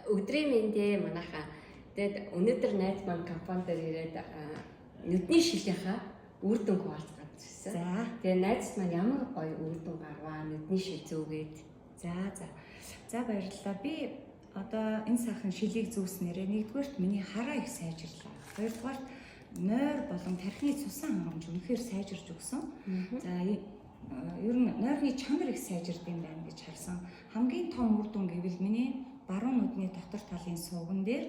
Өдрийн мэндэ манайха тэгээд өнөөдөр найз маань компани дээр ирээд нүдний шилийнхаа үр дүнг хуваалцгаад ирсэн. За. Тэгээд найз маань ямар гоё үр дүн гарваа нүдний шил зүүгээд. За баярлалаа. Би одоо энэ сайхан шилийг зүүснээрээ нэгдүгээрт миний хараа их сайжирлаа. Хоёрдугаарт нойр болон тархины цусан хангамж үнэхээр сайжирч өгсөн. За ер нь нойрны чанар их сайжирд юм байна гэж харсан. Хамгийн том үр дүн гэвэл миний баруун нүдний дотор талын сууган дээр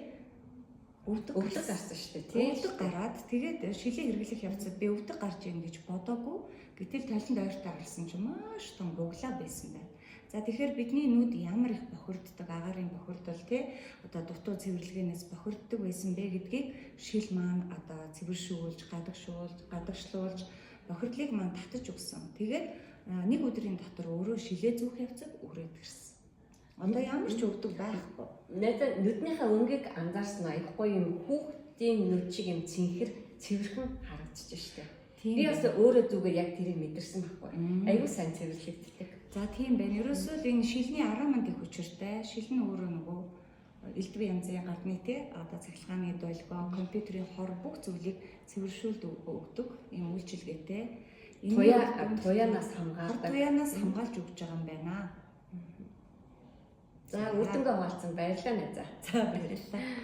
өвдөг гарсан шүү дээ. Өвдөг гараад тэгээд шилээ хэрэглэх явцад би өвдөг гарч ийн гэж бодоогүй. Гэтэл толинд ойртой харсан чинь маш том буглаа байсан байна. За тэгэхээр бидний нүд ямар их бохирддог, агаарын бохирдол одоо дутуу цэвэрлэгээнээс бохирддог байсан бэ гэдгийг шил маань одоо цэвэршүүлж, гадагшлуулж бохирдлыг маань татаж өгсөн. Тэгээд нэг өдрийн дотор өөрөө шилээ зүүх явцад үрээд гэрсэн. Одоо ямар ч өвдөг байхгүй. Надад нүднийхээ өнгийг анзаарсан аяхгүй юм хүүхдийн нүд шиг юм цэвэрхэн харагдчих штеп. Би бас өөрөө зүгээр яг тэрийг мэдэрсэн байхгүй. Аюу сайн цэвэрлэгддэг. За тийм байна. Ерөөсөө л энэ шилний араманд их хүчиртэй. Шил нь өөрөө нөгөө элдв янзын гадны одоо цахилгааны долгио, компьютерийн хор бүх зүйлийг цэвэршүүлд өгдөг юм үйлчилгээтэй. Туяанаас хамгаалдаг. Туяанаас хамгаалж өгч байгаа юм байна. За үр дүнгээ хуваалцсан баярлалаа найзаа. За баярлалаа.